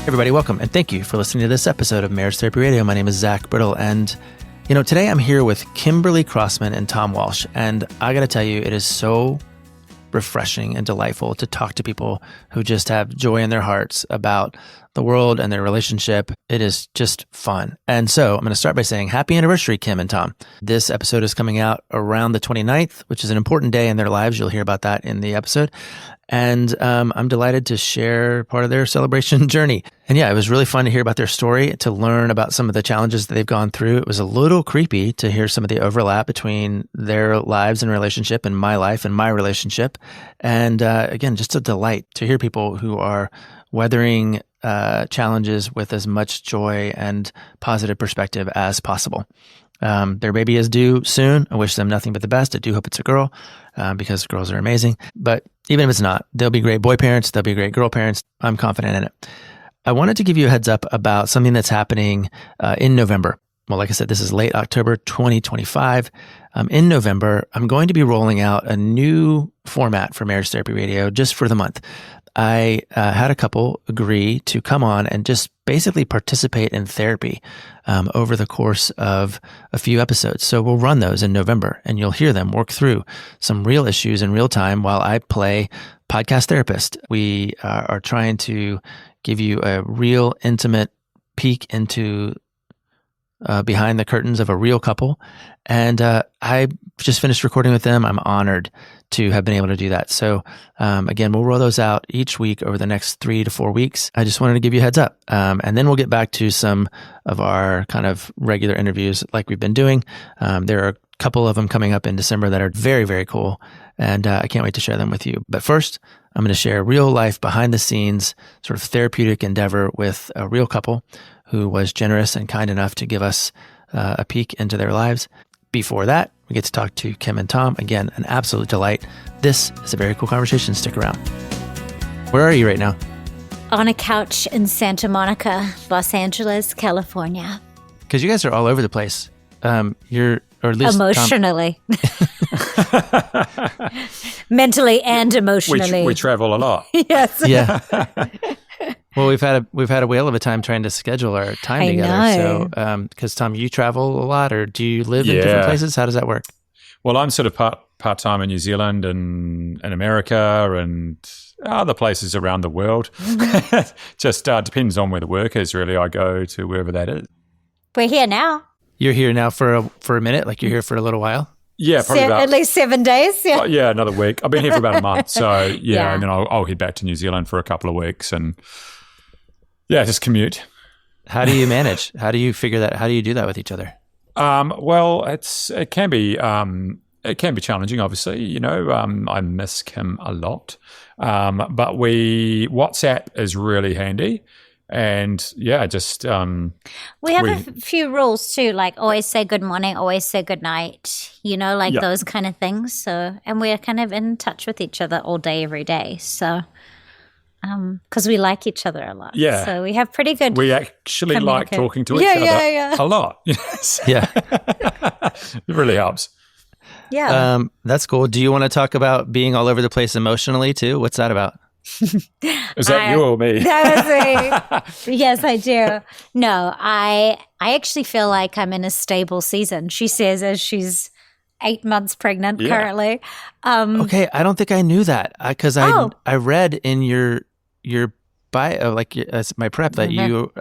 Everybody, welcome, and thank you for listening to this episode of Marriage Therapy Radio. My name is Zach Brittle, and today I'm here with Kimberly Crossman and Tom Walsh, and I got to tell you, it is so refreshing and delightful to talk to people who just have joy in their hearts about the world and their relationship. It is just fun. And so I'm going to start by saying happy anniversary, Kim and Tom. This episode is coming out around the 29th, which is an important day in their lives. You'll hear about that in the episode. And I'm delighted to share part of their celebration journey. And yeah, it was really fun to hear about their story, to learn about some of the challenges that they've gone through. It was a little creepy to hear some of the overlap between their lives and relationship and my life and my relationship. And again, just a delight to hear people who are weathering challenges with as much joy and positive perspective as possible. Their baby is due soon. I wish them nothing but the best. I do hope it's a girl because girls are amazing. But even if it's not, they'll be great boy parents. They'll be great girl parents. I'm confident in it. I wanted to give you a heads up about something that's happening in November. Well, like I said, this is late October 2025. In November, I'm going to be rolling out a new format for Marriage Therapy Radio just for the month. I had a couple agree to come on and just basically participate in therapy over the course of a few episodes. So we'll run those in November, and you'll hear them work through some real issues in real time while I play podcast therapist. We are trying to give you a real intimate peek into behind the curtains of a real couple. And I just finished recording with them. I'm honored to have been able to do that. So again, we'll roll those out each week over the next 3 to 4 weeks. I just wanted to give you a heads up. And then we'll get back to some of our kind of regular interviews like we've been doing. There are a couple of them coming up in December that are very, very cool. And I can't wait to share them with you. But first, I'm going to share real life behind the scenes sort of therapeutic endeavor with a real couple who was generous and kind enough to give us a peek into their lives. Before that, we get to talk to Kim and Tom. Again, an absolute delight. This is a very cool conversation. Stick around. Where are you right now? On a couch in Santa Monica, Los Angeles, California. Because you guys are all over the place. You're, or at least emotionally. Mentally and emotionally. We travel a lot. Yes. Yeah. Well, we've had a whale of a time trying to schedule our time together. So, because Tom, you travel a lot, or do you live in different places? How does that work? Well, I'm sort of part time in New Zealand and America and other places around the world. Just depends on where the work is. Really, I go to wherever that is. We're here now. You're here now for a minute. Like you're here for a little while. Yeah, probably at least 7 days. Yeah. Yeah, another week. I've been here for about a month. So yeah. And then I'll head back to New Zealand for a couple of weeks and. Yeah, just commute. How do you manage? How do you figure that? How do you do that with each other? Well, it can be challenging. Obviously, I miss Kim a lot, but WhatsApp is really handy, and yeah, just we have a few rules too, like always say good morning, always say good night. Those kind of things. So, and we're kind of in touch with each other all day, every day. So. Because we like each other a lot. Yeah. So we have pretty good. We actually like talking to each other a lot. Yeah. It really helps. Yeah. That's cool. Do you want to talk about being all over the place emotionally too? What's that about? Is that you or me? That was me. Yes, I do. No, I actually feel like I'm in a stable season. She says as she's 8 months pregnant currently. Okay, I don't think I knew that because I read in your bio, as my prep, that you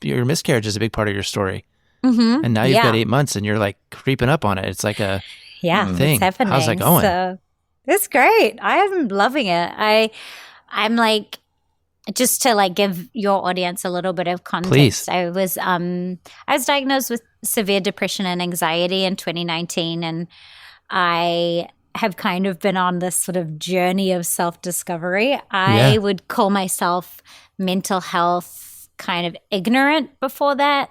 your miscarriage is a big part of your story, and now you've got 8 months and you're like creeping up on it. It's like a thing. It's happening. How's that going? So, it's great. I am loving it. I'm like. Just to give your audience a little bit of context, please. I was diagnosed with severe depression and anxiety in 2019, and I have kind of been on this sort of journey of self-discovery. I would call myself mental health kind of ignorant before that.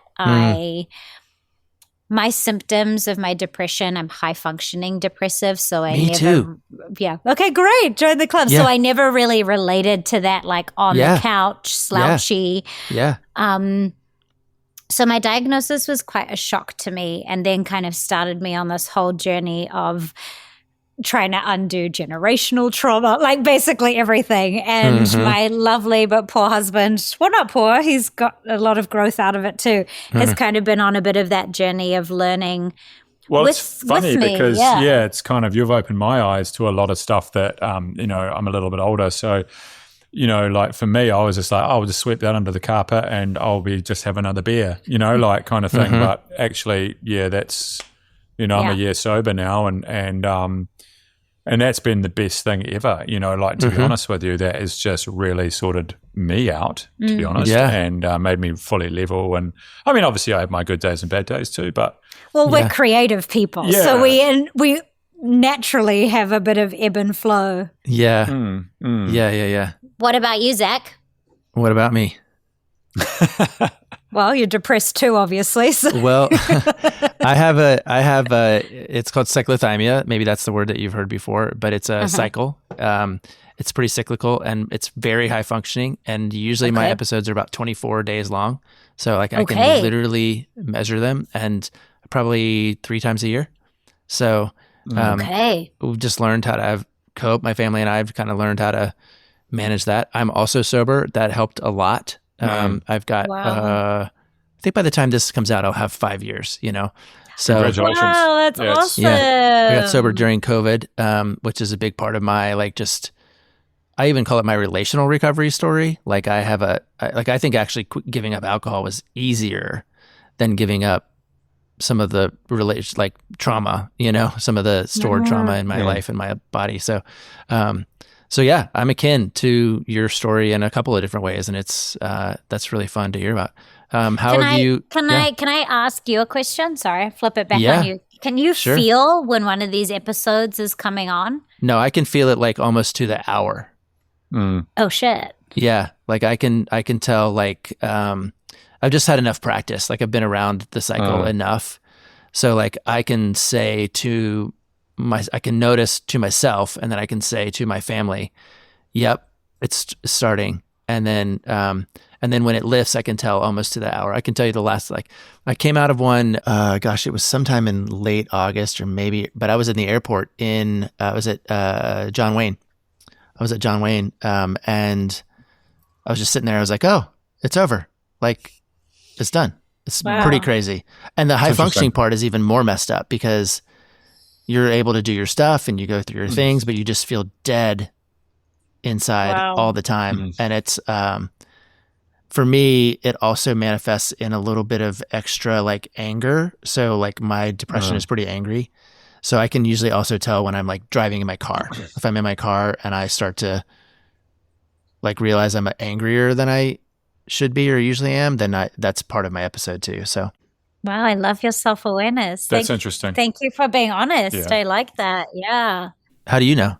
My symptoms of my depression, I'm high functioning depressive. So Me too. Yeah. Okay, great. Join the club. Yeah. So I never really related to that, on the couch, slouchy. Yeah. So my diagnosis was quite a shock to me, and then kind of started me on this whole journey of trying to undo generational trauma, like basically everything. And my lovely but poor husband, well, not poor, he's got a lot of growth out of it too, has kind of been on a bit of that journey of learning. Well, with, it's funny with me, because, it's kind of, you've opened my eyes to a lot of stuff that, you know, I'm a little bit older. So, you know, like for me, I was just like, I'll just sweep that under the carpet and I'll be just have another beer, you know, like kind of thing. But actually, that's, you know, I'm a year sober now and that's been the best thing ever, you know, like to be honest with you, that has just really sorted me out, to be honest, and made me fully level. And I mean, obviously I have my good days and bad days too, but. Well, we're creative people, so we naturally have a bit of ebb and flow. Yeah. Yeah. What about you, Zach? What about me? Well, you're depressed too, obviously. So. Well, I have it's called cyclothymia. Maybe that's the word that you've heard before, but it's a cycle. It's pretty cyclical and it's very high functioning. And usually my episodes are about 24 days long. So like I can literally measure them and probably 3 times a year. So we've just learned how to cope. My family and I have kind of learned how to manage that. I'm also sober. That helped a lot. I've got, I think by the time this comes out, I'll have 5 years, you know? So, congratulations. Wow, that's awesome. Yeah, I got sober during COVID, which is a big part of my, like, I even call it my relational recovery story. Like I think actually giving up alcohol was easier than giving up some of the like trauma, you know, some of the stored trauma in my life and my body. So, yeah, I'm akin to your story in a couple of different ways, and it's that's really fun to hear about. Can I ask you a question? Sorry, flip it back on you. Can you feel when one of these episodes is coming on? No, I can feel it like almost to the hour. Oh shit! Yeah, like I can tell. Like I've just had enough practice. Like I've been around the cycle enough, so like I can say I can notice to myself, and then I can say to my family, "Yep, it's starting." And then when it lifts, I can tell almost to the hour. I can tell you the last, like, I came out of one. It was sometime in late August or maybe, but I was in the airport I was at John Wayne. I was at John Wayne, and I was just sitting there. I was like, "Oh, it's over. Like, it's done." It's pretty crazy. And the high functioning part is even more messed up because you're able to do your stuff and you go through your things, but you just feel dead inside all the time. And it's, for me, it also manifests in a little bit of extra like anger. So like my depression is pretty angry. So I can usually also tell when I'm like driving in my car. If I'm in my car and I start to like realize I'm angrier than I should be or usually am, then that's part of my episode too. So. Wow, I love your self-awareness. That's interesting. Thank you for being honest. Yeah. I like that. Yeah. How do you know?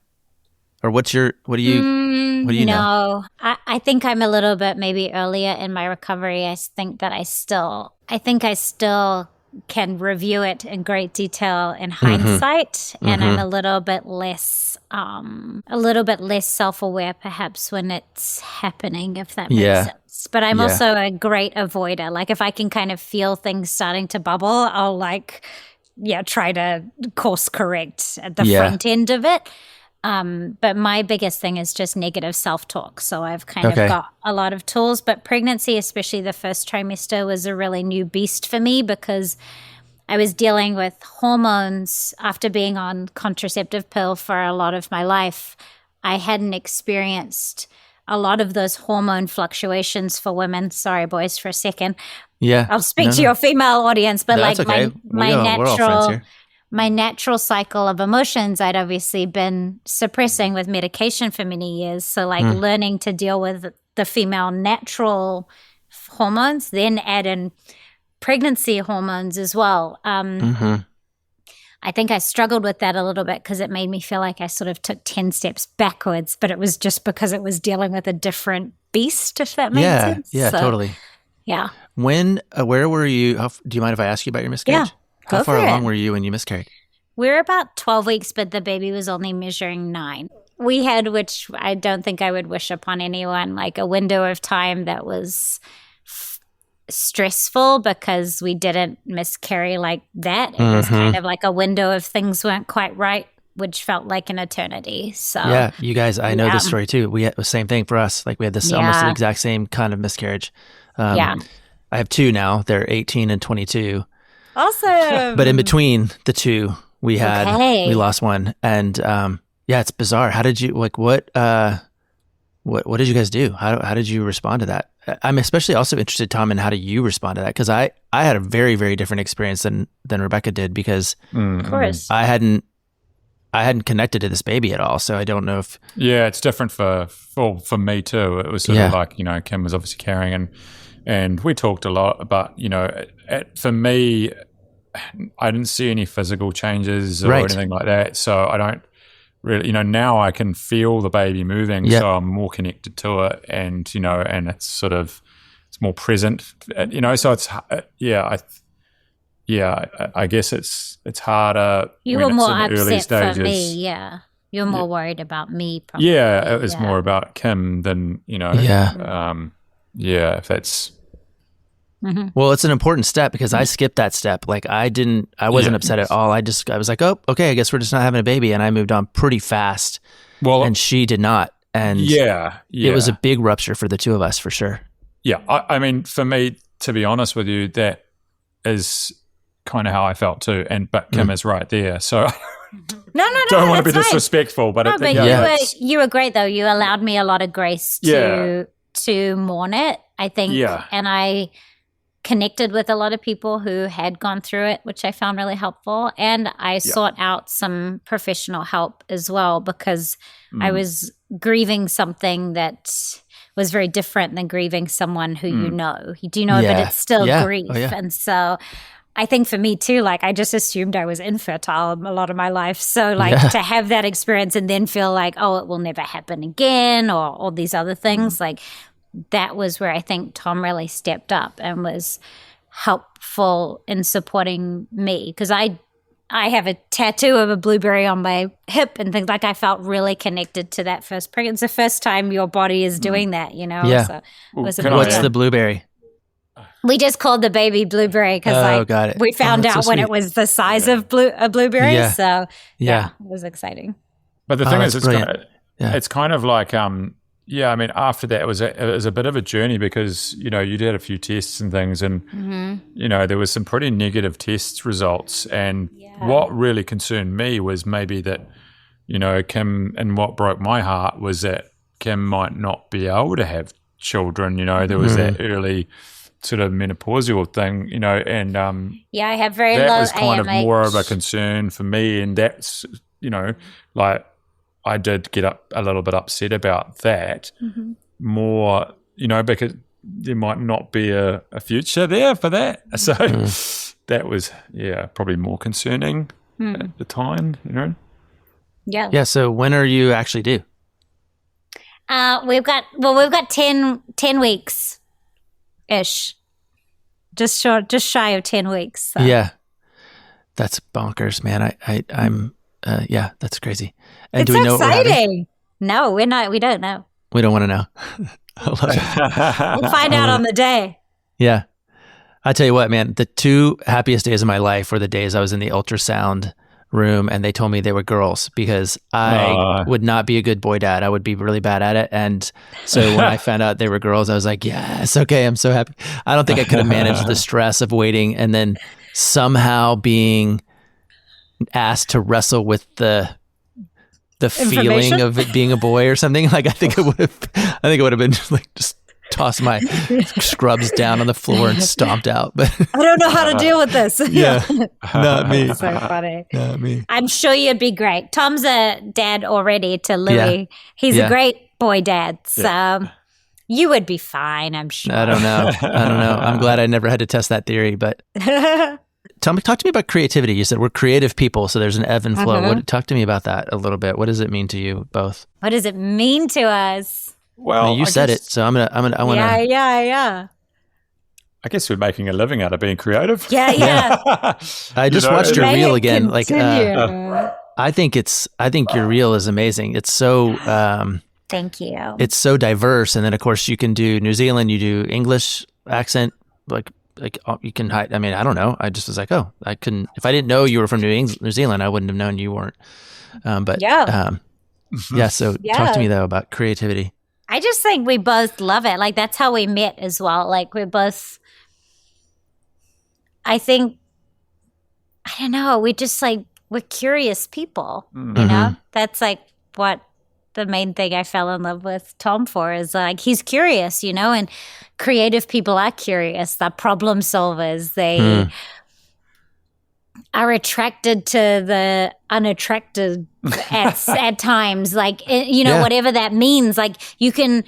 Or what do you know? I think I'm a little bit maybe earlier in my recovery. I think I still can review it in great detail in hindsight, and I'm a little bit less self-aware perhaps when it's happening, if that makes sense. But I'm also a great avoider. Like if I can kind of feel things starting to bubble, I'll try to course correct at the front end of it. But my biggest thing is just negative self-talk. So I've kind of got a lot of tools, but pregnancy, especially the first trimester, was a really new beast for me because I was dealing with hormones after being on contraceptive pill for a lot of my life. I hadn't experienced a lot of those hormone fluctuations for women. Sorry, boys, for a second. Yeah. I'll speak to your female audience, but like my natural cycle of emotions, I'd obviously been suppressing with medication for many years. So like learning to deal with the female natural hormones, then add in pregnancy hormones as well. I think I struggled with that a little bit because it made me feel like I sort of took 10 steps backwards, but it was just because it was dealing with a different beast, if that makes sense. Yeah, totally. Yeah. Where were you? Do you mind if I ask you about your miscarriage? Yeah. How far along were you when you miscarried? We were about 12 weeks, but the baby was only measuring 9. We had, which I don't think I would wish upon anyone, like a window of time that was stressful because we didn't miscarry like that. It was kind of like a window of things weren't quite right which felt like an eternity. So yeah, you guys, I know this story too. We had the same thing for us. Like we had this almost the exact same kind of miscarriage. I have two now. They're 18 and 22. Awesome. But in between the two, we lost one. And it's bizarre. How did you, like, what did you guys do? How did you respond to that? I'm especially also interested, Tom, in how do you respond to that? Because I had a very, very different experience than Rebecca did, because of course I hadn't connected to this baby at all. So I don't know if... Yeah, it's different for me too. It was sort of like, Kim was obviously carrying, and we talked a lot, but, for me, I didn't see any physical changes or anything like that. So I don't really, now I can feel the baby moving, so I'm more connected to it, and and it's sort of, it's more present, so it's I guess it's harder. You were more upset for me, you're more worried about me, probably. It was more about Kim than if that's. Mm-hmm. Well, it's an important step, because I skipped that step. Like I wasn't upset at all. I was like, oh, okay, I guess we're just not having a baby. And I moved on pretty fast. Well, and she did not. And it was a big rupture for the two of us, for sure. Yeah. I mean, for me, to be honest with you, that is kind of how I felt too. But Kim is right there. So no, don't want to be disrespectful, but you were great though. You allowed me a lot of grace to mourn it, I think. Yeah. And I connected with a lot of people who had gone through it, which I found really helpful. And I sought out some professional help as well, because I was grieving something that was very different than grieving someone who you know. You do know, but it's still grief. Oh, yeah. And so I think for me too, like I just assumed I was infertile a lot of my life. So like to have that experience and then feel like, oh, it will never happen again, or all these other things, like that was where I think Tom really stepped up and was helpful in supporting me, because I have a tattoo of a blueberry on my hip and things, like I felt really connected to that first pregnancy. It's the first time your body is doing that, Yeah. So what's the blueberry? We just called the baby blueberry because we found out when it was the size of a blueberry. Yeah. So it was exciting. But the thing is, it's kind of like I mean, after that, it was a bit of a journey, because, you did a few tests and things, and, there was some pretty negative test results. And what really concerned me was maybe that, Kim, and what broke my heart was that Kim might not be able to have children. There was that early sort of menopausal thing, and I have very low AMH. That was kind of more of a concern for me, and that's, like, I did get a little bit upset about that, more, because there might not be a future there for that. So that was, probably more concerning at the time, Yeah. Yeah. So when are you actually due? We've got 10 weeks-ish. Just shy of 10 weeks. So. Yeah. That's bonkers, man. I'm that's crazy. And it's do we know exciting. No, we're not. We don't know. We don't want to know. We'll find out on the day. Yeah. I tell you what, man, the two happiest days of my life were the days I was in the ultrasound room and they told me they were girls, because I would not be a good boy dad. I would be really bad at it. And so when I found out they were girls, I was like, yes, okay, I'm so happy. I don't think I could have managed the stress of waiting and then somehow being asked to wrestle with the feeling of it being a boy or something. Like I think it would have been just tossed my scrubs down on the floor and stomped out. But I don't know how to deal with this. Not me. So funny. Not me. I'm sure you'd be great. Tom's a dad already to Louie. Yeah. He's a great boy dad. So you would be fine, I'm sure. I don't know. I'm glad I never had to test that theory, but talk to me about creativity. You said we're creative people, so there's an ebb and flow. Talk to me about that a little bit. What does it mean to you both? What does it mean to us? Well, you said it, so I want to. Yeah. I guess we're making a living out of being creative. Yeah. I just watched your reel again. I think your reel is amazing. It's so. Thank you. It's so diverse, and then of course you can do New Zealand, you do English accent, like you can hide. I mean, I don't know. I just was like, oh, I couldn't. If I didn't know you were from New Zealand, I wouldn't have known you weren't But Yeah. yeah. So Yeah. talk to me though about creativity. I just think we both love it. Like that's how we met as well. Like we're both, I think, I don't know, we just like, we're curious people, you know? That's like what the main thing I fell in love with Tom for is like, he's curious, you know, and creative people are curious. They're problem solvers. They are attracted to the unattracted at times, like, you know, whatever that means. Like we can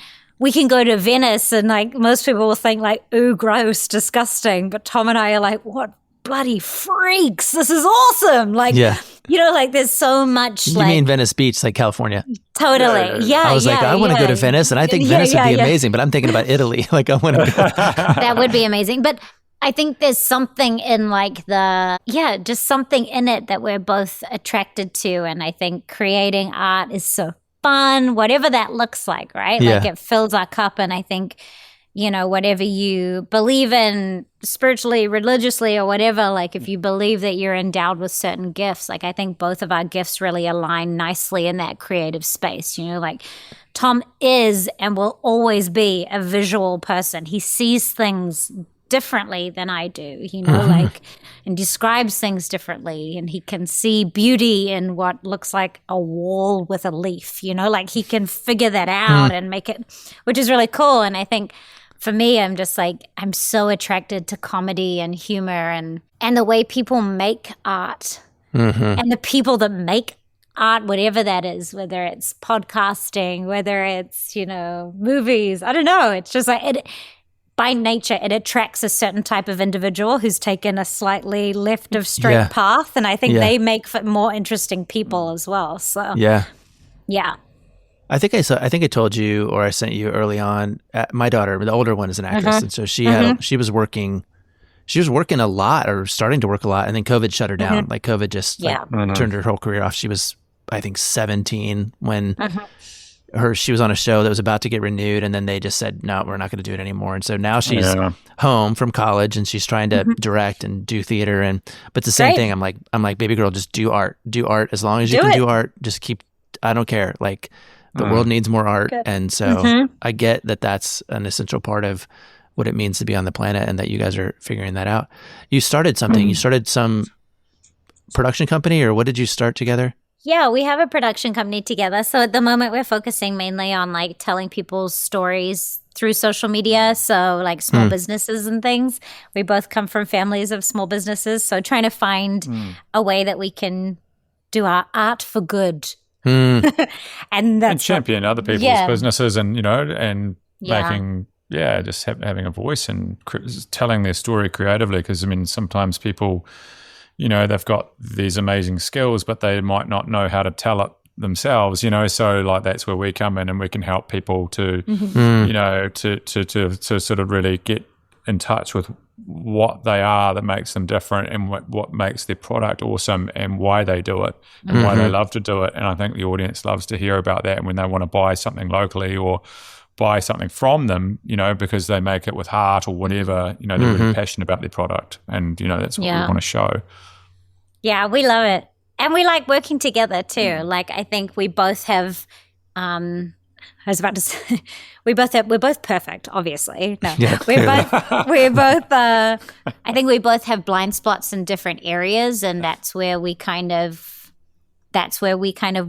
go to Venice and like most people will think like, ooh, gross, disgusting. But Tom and I are like, what bloody freaks. This is awesome. Like, you know, like there's so much. You mean Venice Beach, like California? Totally. Yeah. I was like, I want to go to Venice and I think Venice would be amazing, but I'm thinking about Italy. Like I want to go. That would be amazing. But I think there's something in like just something in it that we're both attracted to. And I think creating art is so fun, whatever that looks like, right? Yeah. Like it fills our cup. And I think, you know, whatever you believe in spiritually, religiously, or whatever, like if you believe that you're endowed with certain gifts, like I think both of our gifts really align nicely in that creative space. You know, like Tom is and will always be a visual person. He sees things differently than I do, you know, like, and describes things differently. And he can see beauty in what looks like a wall with a leaf, you know, like he can figure that out and make it, which is really cool. And I think for me, I'm just like, I'm so attracted to comedy and humor and the way people make art and the people that make art, whatever that is, whether it's podcasting, whether it's, you know, movies, I don't know. It's just like it. By nature, it attracts a certain type of individual who's taken a slightly left of straight path. And I think they make for more interesting people as well. So, yeah. I think I told you, or I sent you early on, my daughter, the older one, is an actress. And so she was working a lot or starting to work a lot. And then COVID shut her down. Like COVID just turned her whole career off. She was, I think, 17 when she was on a show that was about to get renewed, and then they just said, no, we're not going to do it anymore. And so now she's home from college and she's trying to direct and do theater. But it's the same thing. I'm like, baby girl, just do art as long as you can do art. Just keep, I don't care. Like the world needs more art. Good. And so I get that that's an essential part of what it means to be on the planet and that you guys are figuring that out. You started something, you started some production company, or what did you start together? Yeah, we have a production company together. So at the moment, we're focusing mainly on like telling people's stories through social media. So like small businesses and things. We both come from families of small businesses. So trying to find a way that we can do our art for good. and champion other people's businesses and, you know, and making, just having a voice and telling their story creatively. Because, I mean, sometimes people, you know, they've got these amazing skills, but they might not know how to tell it themselves, you know, so like that's where we come in and we can help people to, you know, to sort of really get in touch with what they are that makes them different and what makes their product awesome and why they do it and why they love to do it. And I think the audience loves to hear about that when they want to buy something locally or buy something from them, you know, because they make it with heart or whatever, you know, they're really passionate about their product. And, you know, that's what we want to show. Yeah, we love it. And we like working together too. Like, I think we both have, I was about to say, we're both perfect, obviously. No, we're both, I think we both have blind spots in different areas, and that's where we kind of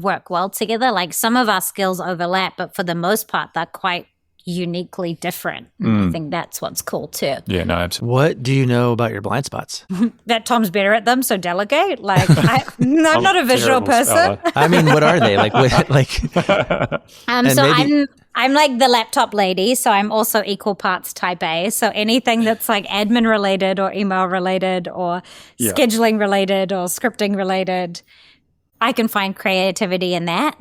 work well together. Like some of our skills overlap, but for the most part, they're quite uniquely different. I think that's what's cool too. Yeah, no, absolutely. What do you know about your blind spots? That Tom's better at them, so delegate. Like, I'm not a visual person. I mean, what are they? I'm like the laptop lady, so I'm also equal parts type A. So anything that's like admin related or email related or scheduling related or scripting related, I can find creativity in that.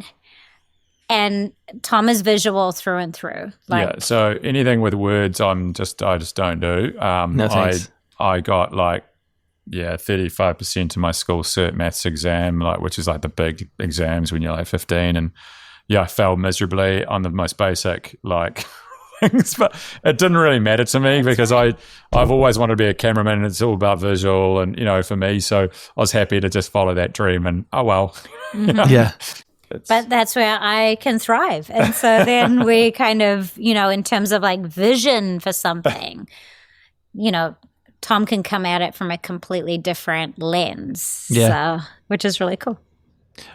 And Tom is visual through and through. So anything with words, I just don't do. No thanks. I got 35% of my school cert maths exam, which is like the big exams when you're like 15, and I failed miserably on the most basic things, but it didn't really matter to me because I've always wanted to be a cameraman, and it's all about visual, and for me, so I was happy to just follow that dream. And oh well, Yeah. But that's where I can thrive. And so then we kind of, in terms of like vision for something, Tom can come at it from a completely different lens. Yeah. So, which is really cool.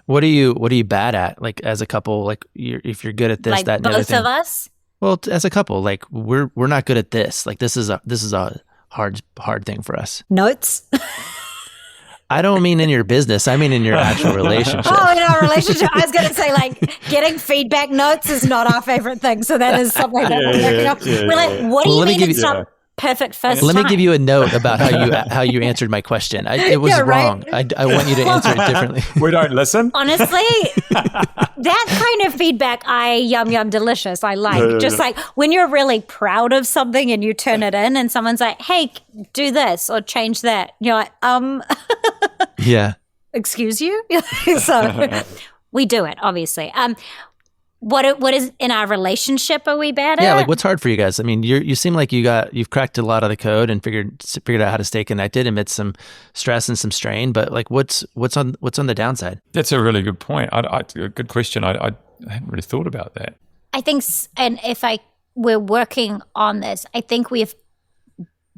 What are you bad at? Like as a couple, like if you're good at this, Like that, and the other both thing. of us? Well, as a couple, like we're not good at this. Like this is a hard thing for us. Notes? I don't mean in your business. I mean in your actual relationship. Oh, in our relationship, I was going to say, like, getting feedback notes is not our favorite thing. So that is something that we're working on. We're like, what do you mean it's not perfect first Let time? me give you a note about how you answered my question. It was wrong. I want you to answer it differently. We don't listen. Honestly, that kind of feedback, yum delicious. I like just like when you're really proud of something and you turn it in, and someone's like, "Hey, do this or change that." You're like, Yeah. Excuse you. So we do it, obviously. What is in our relationship? Are we bad at? Yeah, like what's hard for you guys? I mean, you seem like you've cracked a lot of the code and figured out how to stay connected amidst some stress and some strain. But like, what's on the downside? That's a really good point. A good question. I hadn't really thought about that. I think, and we're working on this. I think we've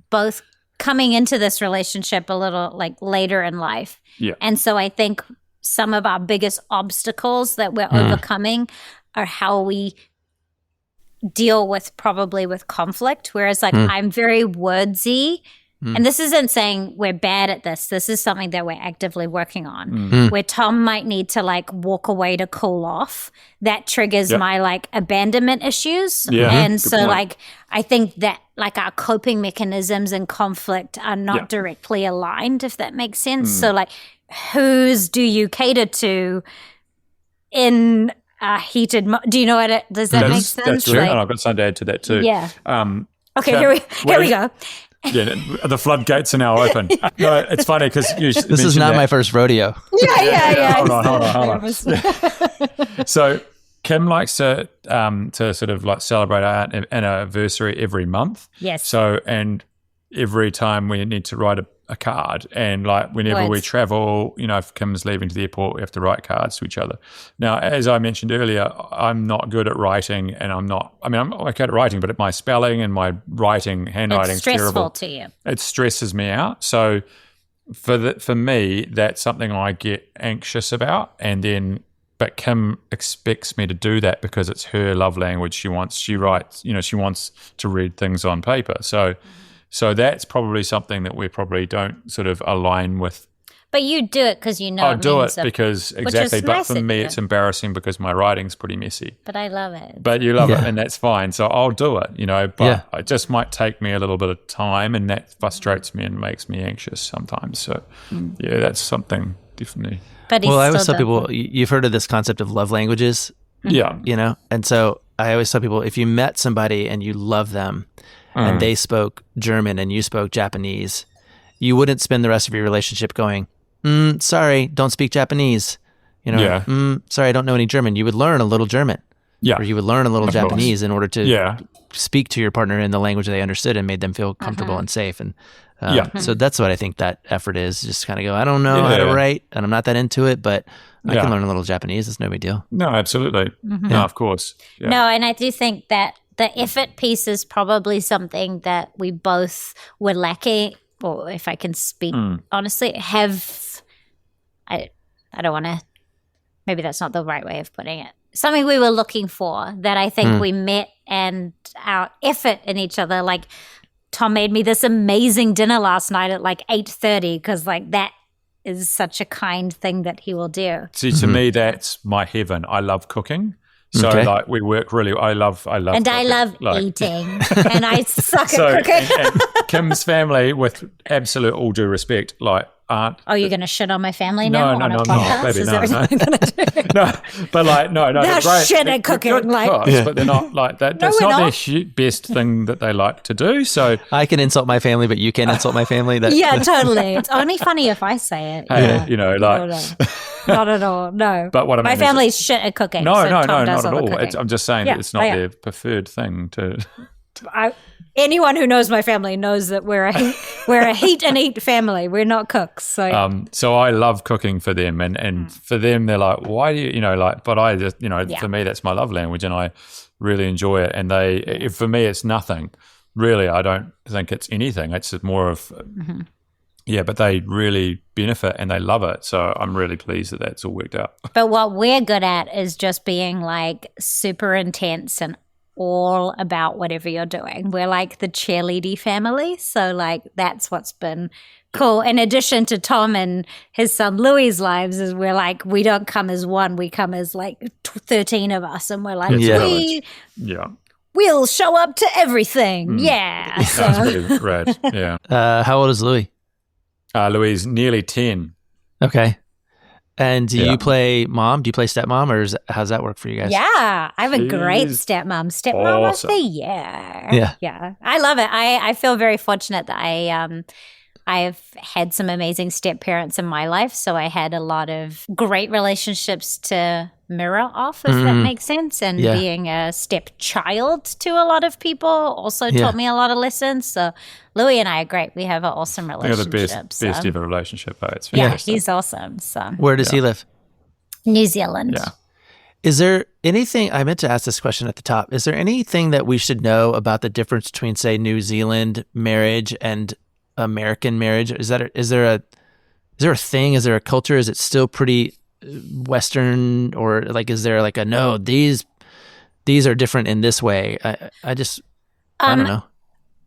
both coming into this relationship a little like later in life, and so I think some of our biggest obstacles that we're overcoming are how we deal with conflict. Whereas like I'm very wordsy, and this isn't saying we're bad at this. This is something that we're actively working on, where Tom might need to like walk away to cool off. That triggers my like abandonment issues. And so point. Like, I think that like our coping mechanisms in conflict are not directly aligned, if that makes sense. So like, whose do you cater to in heated do you know what it does that make sense? That's true. Like, and I've got something to add to that too. Yeah. Okay, here we go. Yeah, the floodgates are now open. No, it's funny because this is not my first rodeo. Yeah. Hold on. So Kim likes to sort of like celebrate our anniversary every month. Yes. So, and every time we need to write a card, and like whenever we travel, if Kim's leaving to the airport, we have to write cards to each other. Now, as I mentioned earlier, I'm not good at writing, and I'm okay at writing, but my spelling and my handwriting is terrible. Stressful to you. It stresses me out. So for me, that's something I get anxious about, but Kim expects me to do that because it's her love language. She wants to read things on paper. So that's probably something that we probably don't sort of align with. But you do it because I'll do it because exactly. But for me, yeah. It's embarrassing because my writing's pretty messy. But I love it. But you love it, and that's fine. So I'll do it, But it just might take me a little bit of time, and that frustrates me and makes me anxious sometimes. So that's something definitely. But I always tell people, you've heard of this concept of love languages. Yeah. And so I always tell people, if you met somebody and you love them, and they spoke German and you spoke Japanese, you wouldn't spend the rest of your relationship going, sorry, don't speak Japanese. Sorry, I don't know any German. You would learn a little German. Yeah. Or you would learn a little Japanese in order to speak to your partner in the language they understood and made them feel comfortable and safe. And so that's what I think that effort is. Just kind of go, I don't know how to write, and I'm not that into it, but I can learn a little Japanese. It's no big deal. No, absolutely. No, of course. Yeah. No, and I do think that the effort piece is probably something that we both were lacking, or if I can speak honestly, I don't want to, maybe that's not the right way of putting it. Something we were looking for that I think we met, and our effort in each other. Like Tom made me this amazing dinner last night at like 8:30 because like that is such a kind thing that he will do. See, to me, that's my heaven. I love cooking. So like we work really. I love. And cooking. I love eating, and I suck at cooking. and Kim's family, with absolute all due respect, like aren't. Oh, you're going to shit on my family now? No, on a no, podcast? maybe Is no. that what you're going to do? No, but like no, they're great. shit at cooking, good like cooks, but they're not like that. That's not their best thing that they like to do. So I can insult my family, but you can't insult my family. Yeah, totally. It's only funny if I say it. Hey, Not at all. No. But what I My mean family's shit at cooking. No, so no, Tom no, does not at all the all. cooking. I'm just saying Yeah, it's not their preferred thing to. Anyone who knows my family knows that we're a heat and eat family. We're not cooks. So I love cooking for them, and for them they're like, why do you but I just for me that's my love language, and I really enjoy it. And for me it's nothing really. I don't think it's anything. It's more of but they really benefit and they love it. So I'm really pleased that that's all worked out. But what we're good at is just being like super intense and all about whatever you're doing. We're like the cheerleady family. So like that's what's been cool. In addition to Tom and his son Louis's lives, is we're like, we don't come as one, we come as like 13 of us, and we're like, we'll show up to everything. Yeah. So. That's pretty rad. Yeah. How old is Louis? Louis is nearly 10. Okay. And do you play mom? Do you play stepmom, or how's that work for you guys? Yeah, I have a great stepmom. Stepmom of the year. Yeah. I love it. I feel very fortunate that I've had some amazing step parents in my life. So I had a lot of great relationships to mirror off, if that makes sense. And being a stepchild to a lot of people also taught me a lot of lessons. So Louis and I are great. We have an awesome relationship. They're the best ever relationship. It's fantastic. Yeah, he's awesome. So where does he live? New Zealand. Yeah. Is there anything, I meant to ask this question at the top, is there anything that we should know about the difference between, say, New Zealand marriage and American marriage? Is there a thing? Is there a culture? Is it still pretty Western, or like is there like a no? These are different in this way. I don't know.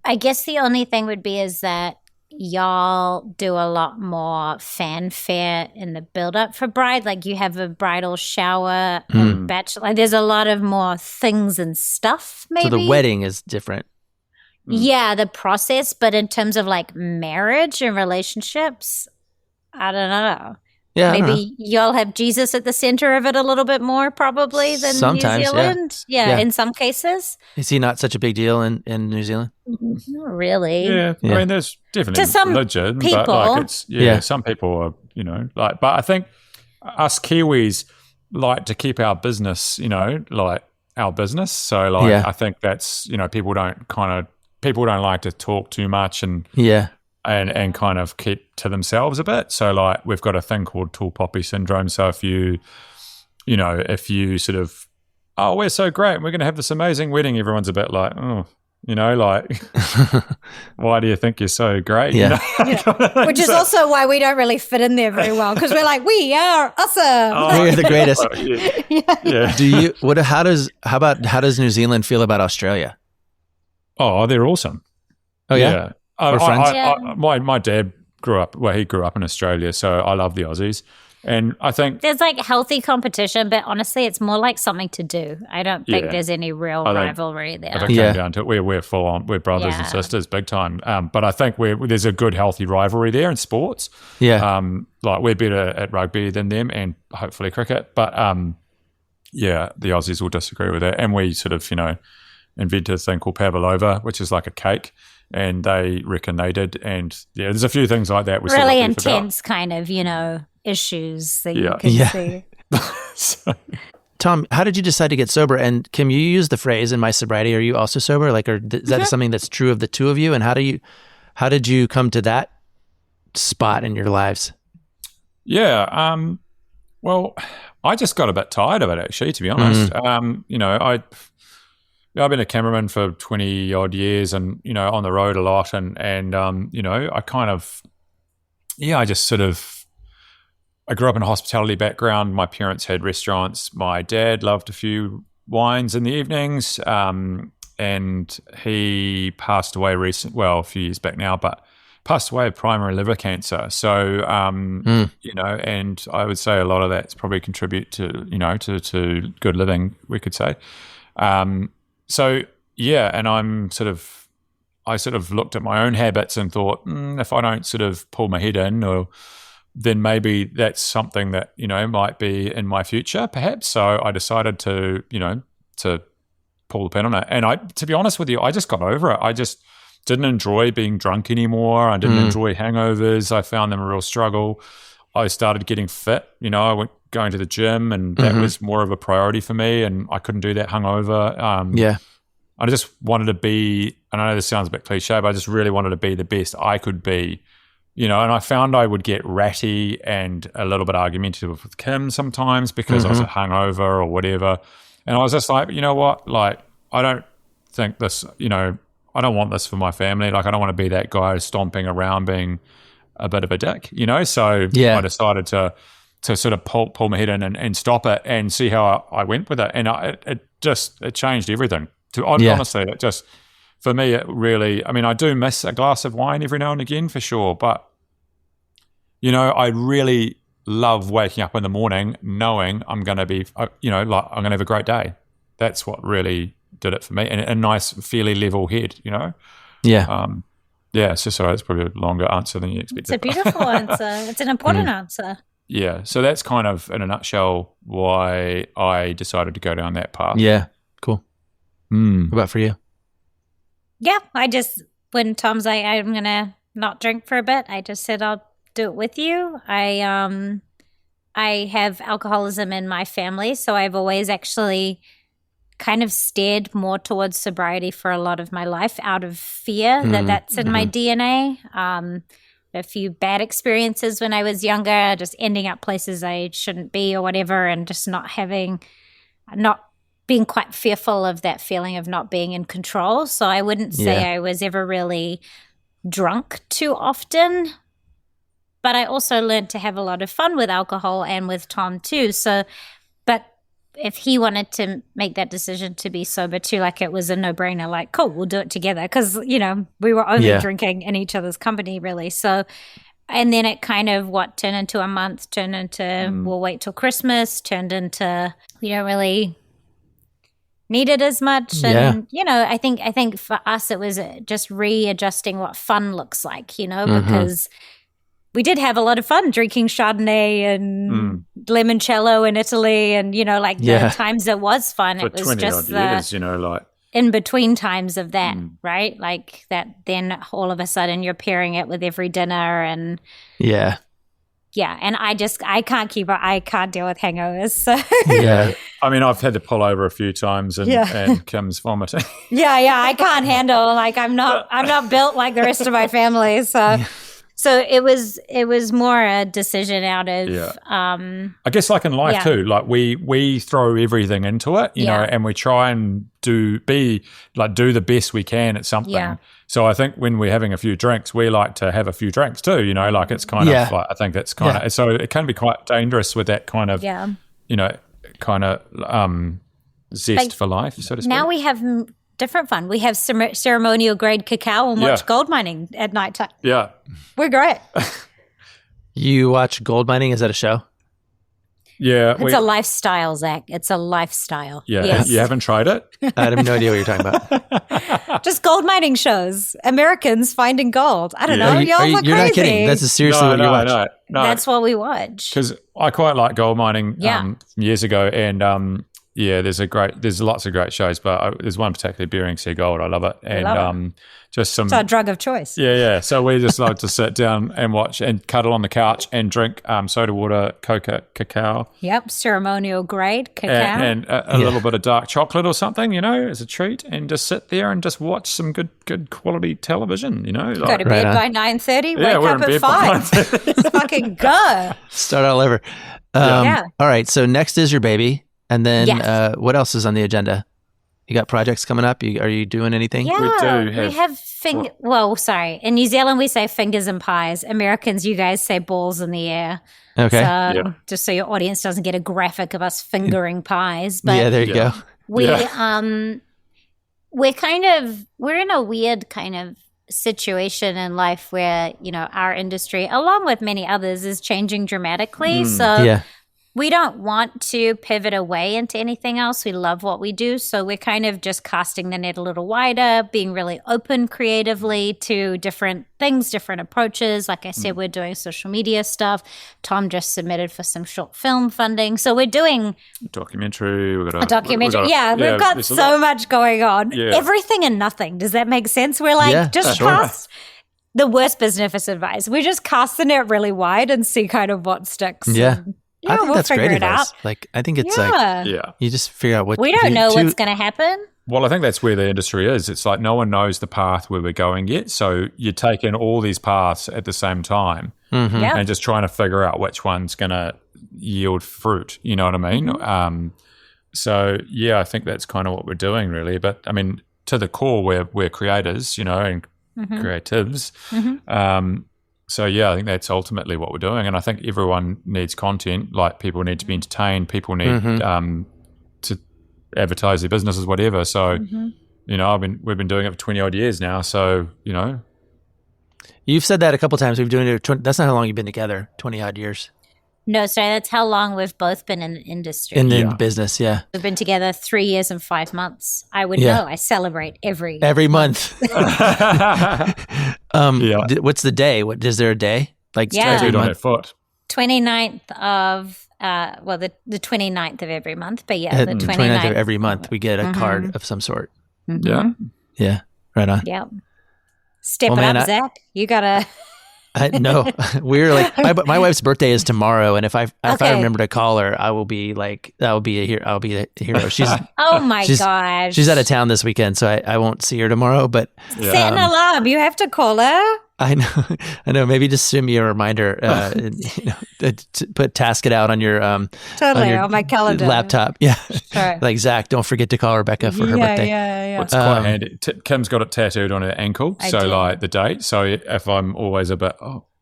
I guess the only thing would be is that y'all do a lot more fanfare in the build up for bride. Like you have a bridal shower and bachelor. Like there's a lot of more things and stuff. Maybe so the wedding is different. Yeah, the process, but in terms of like marriage and relationships, I don't know. Yeah, maybe y'all have Jesus at the center of it a little bit more probably than sometimes, New Zealand. Yeah, in some cases. Is he not such a big deal in New Zealand? Not really. Yeah. I mean, there's definitely to some religion, people. but like some people are, but I think us Kiwis like to keep our business, like our business. So like I think that's, people don't like to talk too much and kind of keep to themselves a bit. So like we've got a thing called tall poppy syndrome. So if you sort of, oh, we're so great, we're going to have this amazing wedding, everyone's a bit like, oh, like, why do you think you're so great? Yeah. Which is also why we don't really fit in there very well, because we're like, we are awesome. We're the greatest. Yeah. How does New Zealand feel about Australia? Oh, they're awesome. Oh yeah. My dad grew up in Australia, so I love the Aussies. And I think there's like healthy competition, but honestly, it's more like something to do. I don't think there's any real rivalry there. I think it came down to it. We're full on. We're brothers and sisters, big time. But I think there's a good, healthy rivalry there in sports. Yeah. Like we're better at rugby than them, and hopefully cricket. But the Aussies will disagree with that, and we sort of invented a thing called pavlova, which is like a cake. And they reckon they did. And there's a few things like that. Really intense kind of, issues that you can see. Tom, how did you decide to get sober? And Kim, you use the phrase "in my sobriety." Are you also sober? Like, or is that something that's true of the two of you? And how did you come to that spot in your lives? Yeah. Well, I just got a bit tired of it, actually, to be honest. I've been a cameraman for 20 odd years and, on the road a lot. And I kind of, I just sort of, I grew up in a hospitality background. My parents had restaurants. My dad loved a few wines in the evenings. And he passed away a few years back now, but passed away of primary liver cancer. So, and I would say a lot of that's probably contribute to, to good living, we could say. And I sort of looked at my own habits and thought, if I don't sort of pull my head in, then maybe that's something that, might be in my future, perhaps. So I decided to pull the pin on it. And to be honest with you, I just got over it. I just didn't enjoy being drunk anymore. I didn't enjoy hangovers. I found them a real struggle. I started getting fit. I went going to the gym, and that was more of a priority for me, and I couldn't do that hungover. I just wanted to be, and I know this sounds a bit cliche, but I just really wanted to be the best I could be, and I found I would get ratty and a little bit argumentative with Kim sometimes because I was hungover or whatever. And I was just like, you know what? Like, I don't think this, I don't want this for my family. Like, I don't want to be that guy stomping around being a bit of a dick, So I decided to sort of pull my head in and stop it and see how I went with it. And it changed everything. Honestly, it just, for me, it really, I do miss a glass of wine every now and again for sure. But, I really love waking up in the morning knowing I'm going to be, I'm going to have a great day. That's what really did it for me. And a nice, fairly level head, Yeah. It's just, sorry, it's probably a longer answer than you expected. It's a beautiful answer. It's an important answer. Yeah. So that's kind of, in a nutshell, why I decided to go down that path. Yeah. Cool. What about for you? Yeah. When Tom's like, I'm going to not drink for a bit, I just said, I'll do it with you. I have alcoholism in my family, so I've always actually kind of steered more towards sobriety for a lot of my life out of fear that's in my DNA. A few bad experiences when I was younger, just ending up places I shouldn't be or whatever, and just not being quite fearful of that feeling of not being in control. So I wouldn't say I was ever really drunk too often, but I also learned to have a lot of fun with alcohol and with Tom too. So, but if he wanted to make that decision to be sober too, like it was a no-brainer, like, cool, we'll do it together. Because, we were only drinking in each other's company really. So, and then it kind of turned into a month, turned into we'll wait till Christmas, turned into we don't really need it as much. And, I think for us it was just readjusting what fun looks like, because we did have a lot of fun drinking Chardonnay and limoncello in Italy, and the times it was fun. For it was 20 just odd years, in between times of that, right? Like that. Then all of a sudden you're pairing it with every dinner, and and I can't I can't deal with hangovers. So I've had to pull over a few times and Kim's vomiting. I can't handle. Like I'm not built like the rest of my family, so. So it was more a decision out of I guess like in life too, like we throw everything into it, you know, and we try and do the best we can at something. Yeah. So I think when we're having a few drinks, we like to have a few drinks too, you know, like it's kind of like I think that's kind of so it can be quite dangerous with that kind of you know, kind of zest like, for life, so to speak. Now we have different fun. We have ceremonial grade cacao and watch gold mining at night time. Yeah. We're great. You watch gold mining? Is that a show? Yeah. It's a lifestyle, Zach. It's a lifestyle. Yeah. Yes. You haven't tried it? I have no idea what you're talking about. Just gold mining shows. Americans finding gold. I don't know. Y'all are crazy. You're not kidding. That's seriously what you watch. No. That's what we watch. Because I quite like gold mining years ago, and there's lots of great shows, but there's one particularly, Bering Sea Gold. I love it, and just some. It's our drug of choice. Yeah. So we just like to sit down and watch and cuddle on the couch and drink soda water, cacao. Yep, ceremonial grade cacao, and a little bit of dark chocolate or something, you know, as a treat, and just sit there and just watch some good quality television, you know. Like, go to bed by 9:30. Yeah, wake up at 5. Let's fucking go. Start all over. All right. So next is your baby. And then what else is on the agenda? You got projects coming up? Are you doing anything? Yeah, we have in New Zealand we say fingers and pies. Americans, you guys say balls in the air. Okay. So, just so your audience doesn't get a graphic of us fingering pies. But there you go. We're in a weird kind of situation in life where, you know, our industry, along with many others, is changing dramatically. We don't want to pivot away into anything else. We love what we do. So we're kind of just casting the net a little wider, being really open creatively to different things, different approaches. Like I said, we're doing social media stuff. Tom just submitted for some short film funding. So we're doing documentary. We've got so much going on. Yeah. Everything and nothing. Does that make sense? We're like, cast the worst business advice. We just cast the net really wide and see kind of what sticks. Yeah. And, I think we'll that's figure great it advice. out. Like, I think it's like, you just figure out what we don't know what's going to happen. Well, I think that's where the industry is. It's like no one knows the path where we're going yet. So you take in all these paths at the same time and just trying to figure out which one's going to yield fruit. You know what I mean? So, yeah, I think that's kind of what we're doing, really. But, I mean, to the core, we're creators, you know, and creatives. So, yeah, I think that's ultimately what we're doing. And I think everyone needs content. Like, people need to be entertained. People need to advertise their businesses, whatever. So, you know, we've been doing it for 20-odd years now. So, you know. You've said that a couple times. We've been doing it. That's not how long you've been together, 20-odd years. No, sorry, that's how long we've both been in the industry. In the business, yeah. We've been together 3 years and 5 months. I would know. I celebrate every month. What's the day? Is there a day? Like tattooed on your foot. 29th of the 29th of every month. But yeah, the 29th of every month we get a card of some sort. Yeah. Yeah. Right on. Yeah. Step it up, Zach. You gotta. No, we're like my wife's birthday is tomorrow, and if I remember to call her, I'll be a hero. She's oh my gosh, she's out of town this weekend, so I won't see her tomorrow. But set an alarm. You have to call her. I know. Maybe just send me a reminder. Task it out on your totally on my calendar laptop. Yeah, sure. Like Zach, don't forget to call Rebecca for her birthday. Yeah. It's quite handy. Kim's got it tattooed on her ankle, like the date. So if I'm always a bit,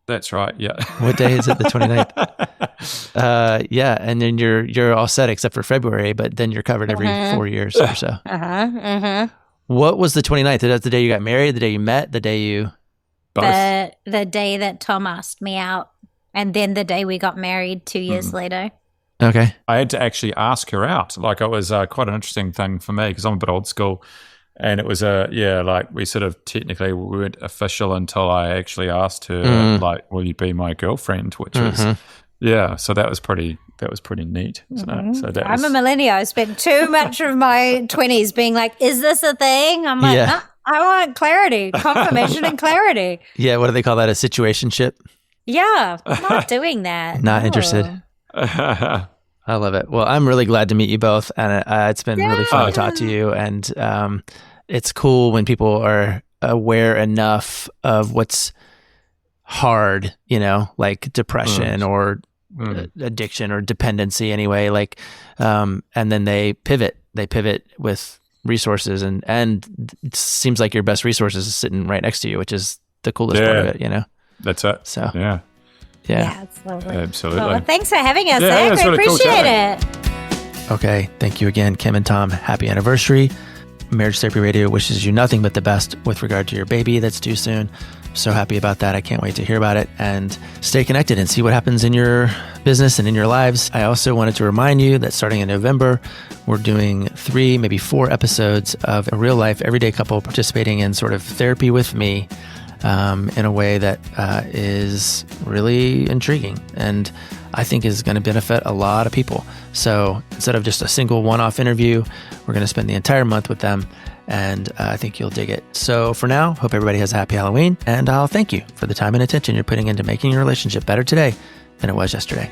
that's right. Yeah. What day is it? The 29th. Yeah, and then you're all set except for February, but then you're covered every 4 years or so. What was the 29th? Is that the day you got married? The day you met? The day you? Both. The day that Tom asked me out, and then the day we got married 2 years later. Okay. I had to actually ask her out. Like, it was quite an interesting thing for me because I'm a bit old school. And it was like we sort of technically weren't official until I actually asked her, like, will you be my girlfriend? Which was, so that was pretty neat. So I'm a millennial. I spent too much of my 20s being like, is this a thing? I'm like, no, I want clarity, confirmation and clarity. Yeah, what do they call that? A situationship? Yeah, I'm not doing that. Not interested. I love it. Well, I'm really glad to meet you both, and it's been really fun to talk to you. And it's cool when people are aware enough of what's hard, you know, like depression or addiction or dependency anyway. Like, and then they pivot. They pivot with resources, and it seems like your best resources is sitting right next to you, which is the coolest part of it, you know? That's it. So, yeah, it's lovely. Absolutely. Well, thanks for having us, Zach. I really appreciate it. Okay. Thank you again, Kim and Tom. Happy anniversary. Marriage Therapy Radio wishes you nothing but the best with regard to your baby that's due soon. I'm so happy about that. I can't wait to hear about it, and stay connected and see what happens in your business and in your lives. I also wanted to remind you that starting in November, we're doing 3, maybe 4 episodes of a real life everyday couple participating in sort of therapy with me in a way that is really intriguing and I think is going to benefit a lot of people. So instead of just a single one-off interview, we're going to spend the entire month with them, and I think you'll dig it. So for now, hope everybody has a happy Halloween, and I'll thank you for the time and attention you're putting into making your relationship better today than it was yesterday.